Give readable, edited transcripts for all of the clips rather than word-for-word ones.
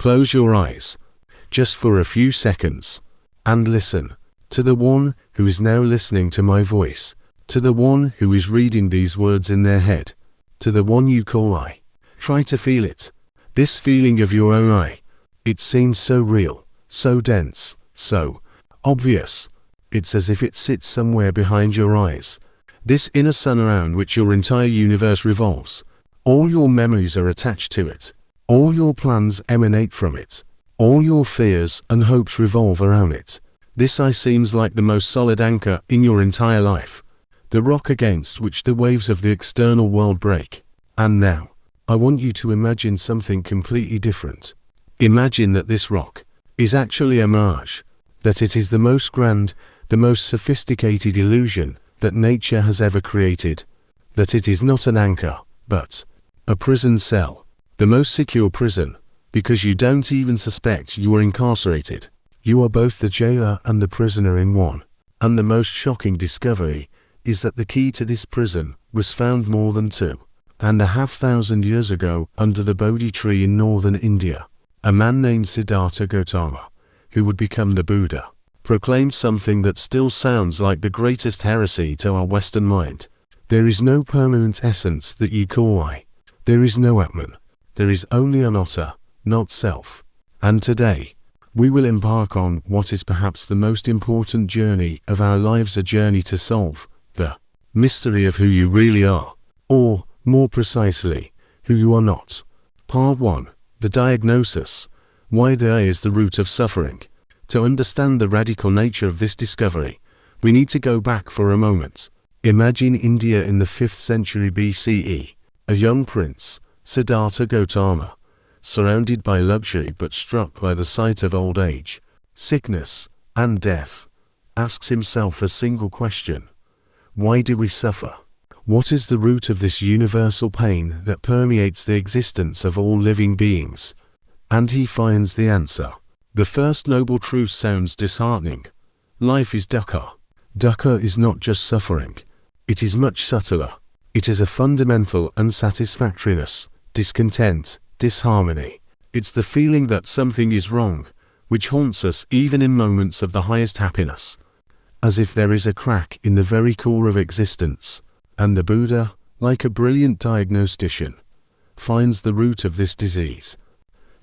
Close your eyes, just for a few seconds, and listen to the one who is now listening to my voice, to the one who is reading these words in their head, to the one you call I. Try to feel it, this feeling of your own I. It seems so real, so dense, so obvious. It's as if it sits somewhere behind your eyes. This inner sun around which your entire universe revolves. All your memories are attached to it. All your plans emanate from it. All your fears and hopes revolve around it. This I seems like the most solid anchor in your entire life. The rock against which the waves of the external world break. And now, I want you to imagine something completely different. Imagine that this rock is actually a mirage. That it is the most grand, the most sophisticated illusion that nature has ever created. That it is not an anchor, but a prison cell. The most secure prison, because you don't even suspect you are incarcerated. You are both the jailer and the prisoner in one. And the most shocking discovery is that the key to this prison was found more than 2,500 years ago under the Bodhi tree in northern India. A man named Siddhartha Gautama, who would become the Buddha, proclaimed something that still sounds like the greatest heresy to our Western mind. There is no permanent essence that you call I. There is no Atman. There is only anatta, not self. And today, we will embark on what is perhaps the most important journey of our lives, a journey to solve the mystery of who you really are, or, more precisely, who you are not. Part 1. The diagnosis. Why the I is the root of suffering. To understand the radical nature of this discovery, we need to go back for a moment. Imagine India in the 5th century BCE. A young prince, Siddhartha Gautama, surrounded by luxury but struck by the sight of old age, sickness, and death, asks himself a single question. Why do we suffer? What is the root of this universal pain that permeates the existence of all living beings? And he finds the answer. The first noble truth sounds disheartening. Life is dukkha. Dukkha is not just suffering. It is much subtler. It is a fundamental unsatisfactoriness, discontent, disharmony. It's the feeling that something is wrong, which haunts us even in moments of the highest happiness. As if there is a crack in the very core of existence. And the Buddha, like a brilliant diagnostician, finds the root of this disease.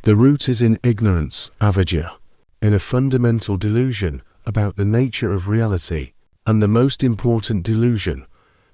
The root is in ignorance, avidya, in a fundamental delusion about the nature of reality, and the most important delusion,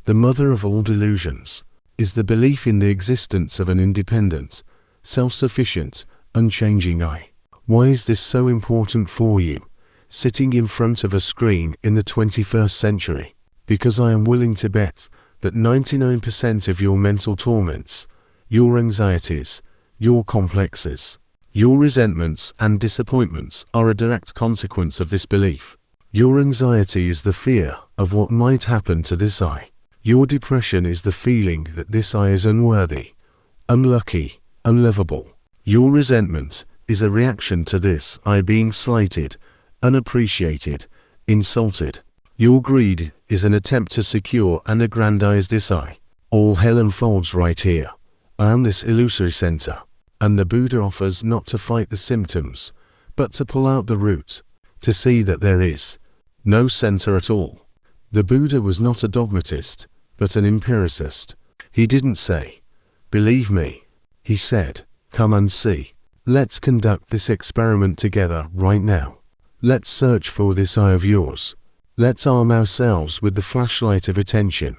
the mother of all delusions, is the belief in the existence of an independent, self-sufficient, unchanging I. Why is this so important for you, sitting in front of a screen in the 21st century? Because I am willing to bet that 99% of your mental torments, your anxieties, your complexes, your resentments and disappointments are a direct consequence of this belief. Your anxiety is the fear of what might happen to this I. Your depression is the feeling that this I is unworthy, unlucky, unlovable. Your resentment is a reaction to this I being slighted, unappreciated, insulted. Your greed is an attempt to secure and aggrandize this I. All hell unfolds right here, around this illusory center. And the Buddha offers not to fight the symptoms, but to pull out the root, to see that there is no center at all. The Buddha was not a dogmatist, but an empiricist. He didn't say, "Believe me." He said, "Come and see. Let's conduct this experiment together right now. Let's search for this I of yours. Let's arm ourselves with the flashlight of attention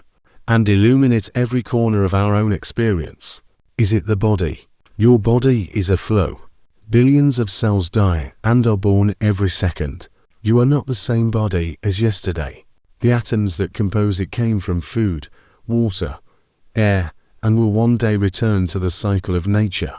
and illuminate every corner of our own experience. Is it the body? Your body is a flow. Billions of cells die and are born every second. You are not the same body as yesterday. The atoms that compose it came from food, water, air, and will one day return to the cycle of nature.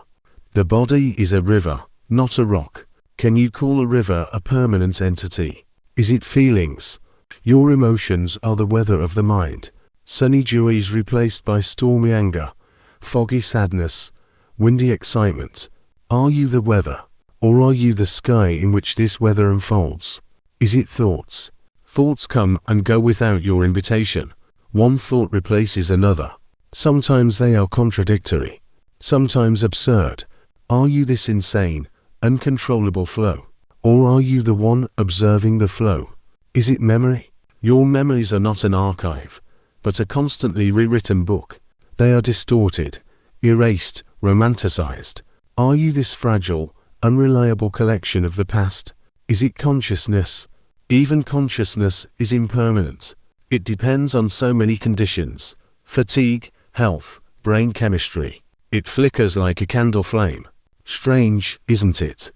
The body is a river, not a rock. Can you call a river a permanent entity? Is it feelings? Your emotions are the weather of the mind. Sunny joy is replaced by stormy anger, foggy sadness, windy excitement. Are you the weather, or are you the sky in which this weather unfolds? Is it thoughts? Thoughts come and go without your invitation. One thought replaces another. Sometimes they are contradictory, sometimes absurd. Are you this insane, uncontrollable flow? Or are you the one observing the flow? Is it memory? Your memories are not an archive, but a constantly rewritten book. They are distorted, erased, romanticized. Are you this fragile, unreliable collection of the past? Is it consciousness? Even consciousness is impermanent. It depends on so many conditions: fatigue, health, brain chemistry. It flickers like a candle flame. Strange, isn't it?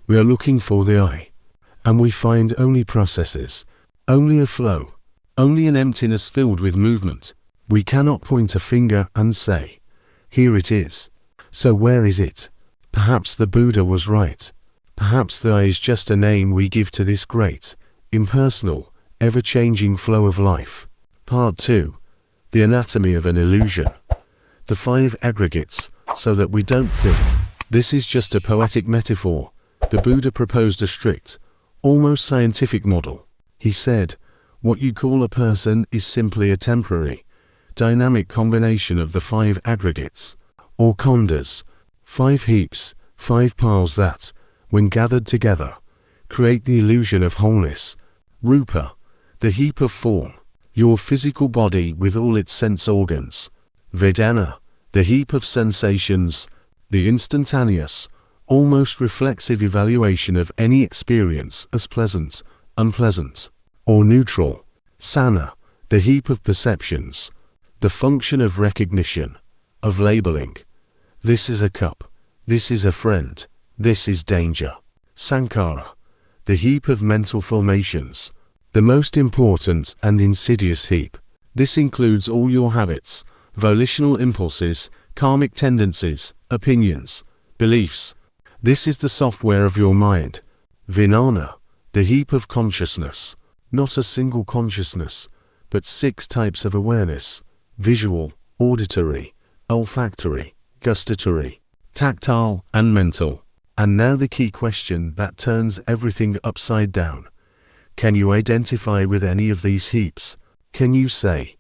We are looking for the I, and we find only processes, only a flow, only an emptiness filled with movement. We cannot point a finger and say, here it is. So where is it? Perhaps the Buddha was right. Perhaps the I is just a name we give to this great, impersonal, ever-changing flow of life. Part 2. The anatomy of an illusion. The 5 aggregates, so that we don't think. This is just a poetic metaphor. The Buddha proposed a strict, almost scientific model. He said, what you call a person is simply a temporary, dynamic combination of the 5 aggregates, or Khandhas, 5 heaps, 5 piles that, when gathered together, create the illusion of wholeness. Rupa, the heap of form, your physical body with all its sense organs. Vedana, the heap of sensations, the instantaneous, almost reflexive evaluation of any experience as pleasant, unpleasant, or neutral. Sana, the heap of perceptions, the function of recognition, of labeling. This is a cup, this is a friend, this is danger. Sankhara, the heap of mental formations, the most important and insidious heap. This includes all your habits, volitional impulses, karmic tendencies, opinions, beliefs. This is the software of your mind. Vijnana, the heap of consciousness, not a single consciousness, but 6 types of awareness: visual, auditory, olfactory, gustatory, tactile, and mental. And now the key question that turns everything upside down. Can you identify with any of these heaps? Can you say,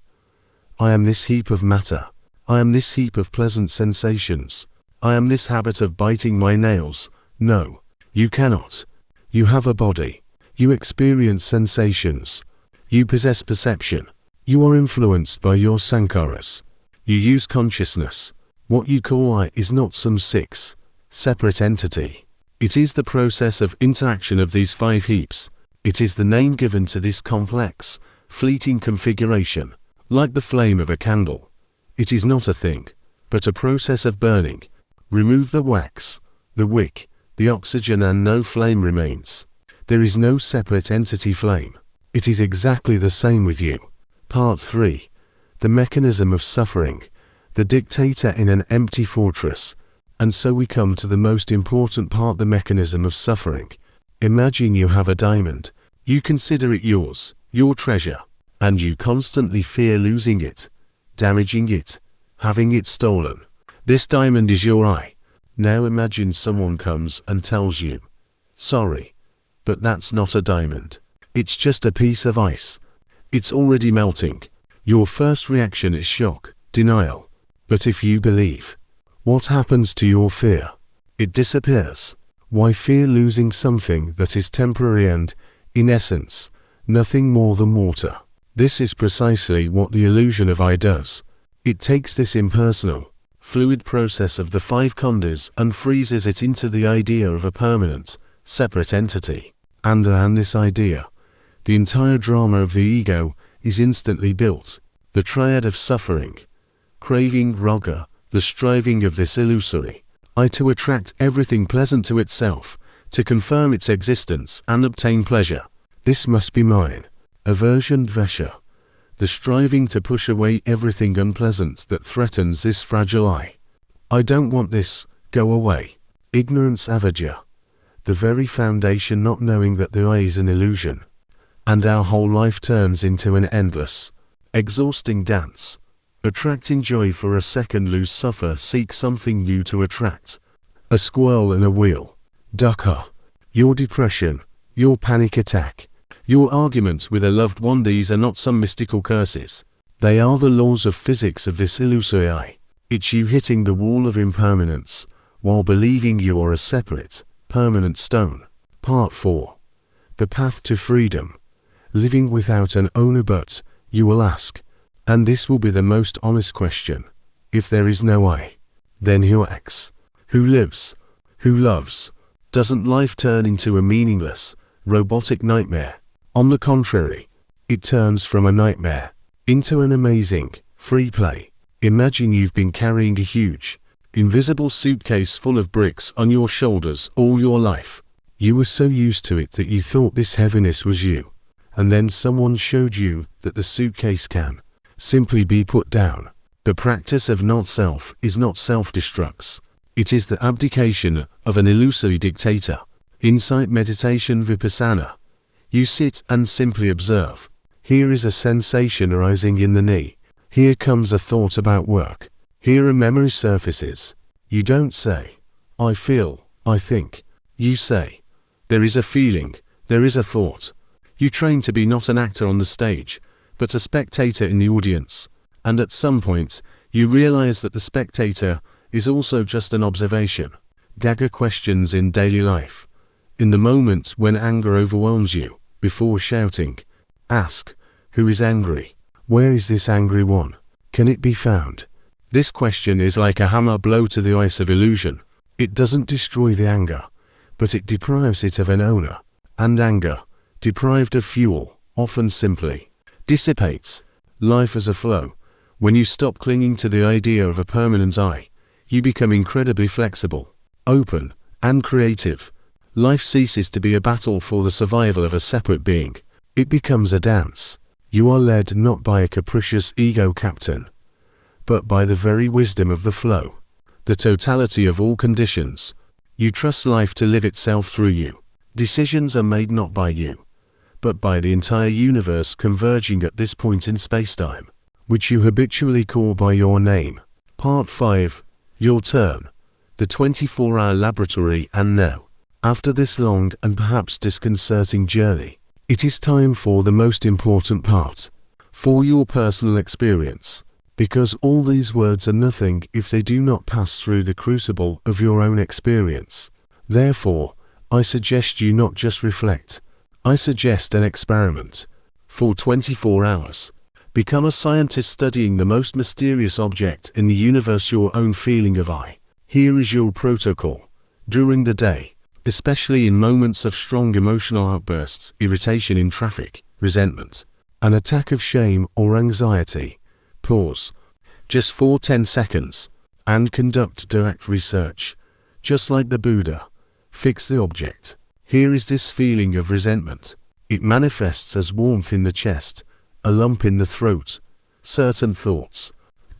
I am this heap of matter, I am this heap of pleasant sensations, I am this habit of biting my nails? No, you cannot. You have a body. You experience sensations. You possess perception. You are influenced by your sankharas. You use consciousness. What you call I is not some 6 separate entity. It is the process of interaction of these 5 heaps. It is the name given to this complex, fleeting configuration, like the flame of a candle. It is not a thing, but a process of burning. Remove the wax, the wick, the oxygen, and no flame remains. There is no separate entity flame. It is exactly the same with you. Part 3. The mechanism of suffering, the dictator in an empty fortress. And so we come to the most important part, the mechanism of suffering. Imagine you have a diamond. You consider it yours, your treasure, and you constantly fear losing it, damaging it, having it stolen. This diamond is your I. Now imagine someone comes and tells you, sorry, but that's not a diamond. It's just a piece of ice. It's already melting. Your first reaction is shock, denial. But if you believe, what happens to your fear? It disappears. Why fear losing something that is temporary and, in essence, nothing more than water? This is precisely what the illusion of I does. It takes this impersonal, fluid process of the 5 Khandhas and freezes it into the idea of a permanent, separate entity. And this idea, the entire drama of the ego, is instantly built. The triad of suffering, craving, raga, the striving of this illusory I to attract everything pleasant to itself, to confirm its existence and obtain pleasure. This must be mine. Aversion, dvesha, the striving to push away everything unpleasant that threatens this fragile I. I don't want this, go away. Ignorance, avidya, the very foundation, not knowing that the I is an illusion. And our whole life turns into an endless, exhausting dance. Attracting joy for a second, lose, suffer, seek something new to attract. A squirrel in a wheel. Dukkha, your depression, your panic attack, your arguments with a loved one. These are not some mystical curses. They are the laws of physics of this illusory I. It's you hitting the wall of impermanence, while believing you are a separate, permanent stone. Part 4. The path to freedom. Living without an owner. But, you will ask, and this will be the most honest question, if there is no I, then who acts? Who lives? Who loves? Doesn't life turn into a meaningless, robotic nightmare? On the contrary, it turns from a nightmare into an amazing, free play. Imagine you've been carrying a huge, invisible suitcase full of bricks on your shoulders all your life. You were so used to it that you thought this heaviness was you, and then someone showed you that the suitcase can simply be put down. The practice of not-self is not self-destructs. It is the abdication of an illusory dictator. Insight meditation vipassana. You sit and simply observe. Here is a sensation arising in the knee. Here comes a thought about work. Here a memory surfaces. You don't say, I feel, I think. You say, there is a feeling, there is a thought. You train to be not an actor on the stage, but a spectator in the audience. And at some point, you realize that the spectator is also just an observation. Dagger questions in daily life. In the moment when anger overwhelms you, before shouting, ask, who is angry? Where is this angry one? Can it be found? This question is like a hammer blow to the ice of illusion. It doesn't destroy the anger, but it deprives it of an owner. And anger, deprived of fuel, often simply dissipates. Life as a flow. When you stop clinging to the idea of a permanent I, you become incredibly flexible, open, and creative. Life ceases to be a battle for the survival of a separate being. It becomes a dance. You are led not by a capricious ego captain, but by the very wisdom of the flow, the totality of all conditions. You trust life to live itself through you. Decisions are made not by you, but by the entire universe converging at this point in spacetime, which you habitually call by your name. Part 5. Your turn. The 24-hour laboratory. And now, after this long and perhaps disconcerting journey, it is time for the most important part, for your personal experience, because all these words are nothing if they do not pass through the crucible of your own experience. Therefore, I suggest you not just reflect. I suggest an experiment. For 24 hours, become a scientist studying the most mysterious object in the universe, your own feeling of I. Here is your protocol. During the day, especially in moments of strong emotional outbursts, irritation in traffic, resentment, an attack of shame or anxiety, pause, just for 10 seconds, and conduct direct research. Just like the Buddha, fix the object. Here is this feeling of resentment. It manifests as warmth in the chest, a lump in the throat, certain thoughts.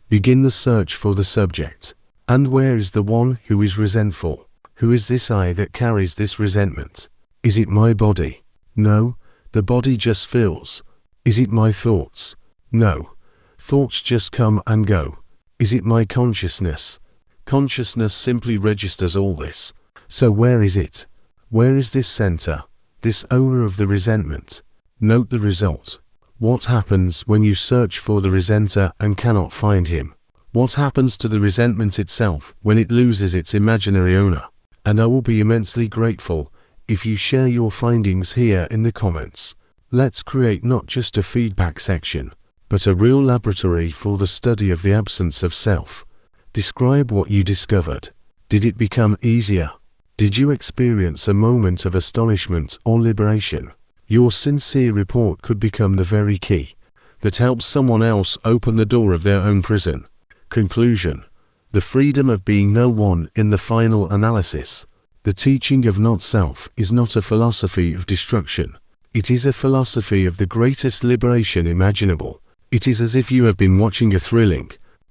Begin the search for the subject. And where is the one who is resentful? Who is this I that carries this resentment? Is it my body? No, the body just feels. Is it my thoughts? No, thoughts just come and go. Is it my consciousness? Consciousness simply registers all this. So where is it? Where is this center, this owner of the resentment? Note the result. What happens when you search for the resenter and cannot find him? What happens to the resentment itself when it loses its imaginary owner? And I will be immensely grateful if you share your findings here in the comments. Let's create not just a feedback section, but a real laboratory for the study of the absence of self. Describe what you discovered. Did it become easier? Did you experience a moment of astonishment or liberation? Your sincere report could become the very key that helps someone else open the door of their own prison. Conclusion. The freedom of being no one in the final analysis. The teaching of not-self is not a philosophy of destruction. It is a philosophy of the greatest liberation imaginable. It is as if you have been watching a thrilling,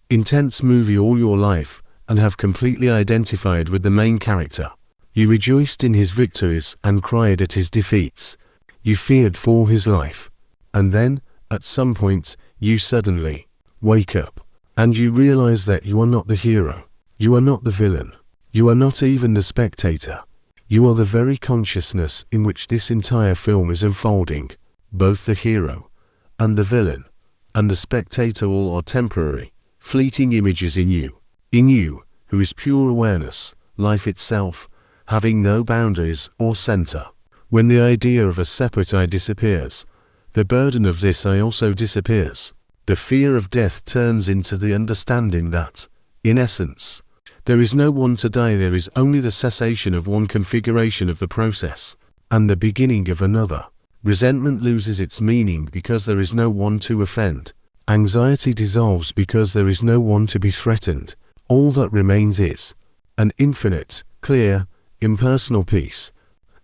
intense movie all your life and have completely identified with the main character. You rejoiced in his victories and cried at his defeats. You feared for his life. And then, at some point, you suddenly wake up. And you realize that you are not the hero. You are not the villain. You are not even the spectator. You are the very consciousness in which this entire film is unfolding. Both the hero and the villain and the spectator all are temporary, fleeting images in you, who is pure awareness, life itself, having no boundaries or center. When the idea of a separate I disappears, the burden of this I also disappears. The fear of death turns into the understanding that, in essence, there is no one to die, there is only the cessation of one configuration of the process, and the beginning of another. Resentment loses its meaning because there is no one to offend. Anxiety dissolves because there is no one to be threatened. All that remains is an infinite, clear, impersonal peace.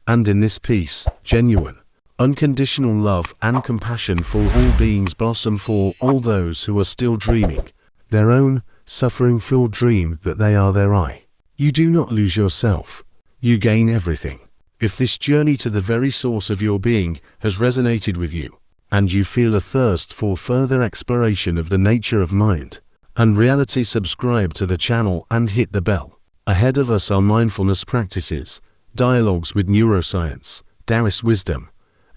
And in this peace, genuine, unconditional love and compassion for all beings blossom for all those who are still dreaming their own suffering-filled dream that they are their I. You do not lose yourself. You gain everything. If this journey to the very source of your being has resonated with you, and you feel a thirst for further exploration of the nature of mind and reality, subscribe to the channel and hit the bell. Ahead of us are mindfulness practices, dialogues with neuroscience, Taoist wisdom,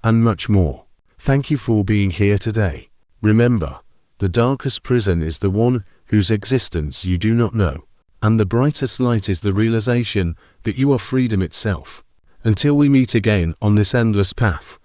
and much more. Thank you for being here today. Remember, the darkest prison is the one whose existence you do not know, and the brightest light is the realization that you are freedom itself. Until we meet again on this endless path,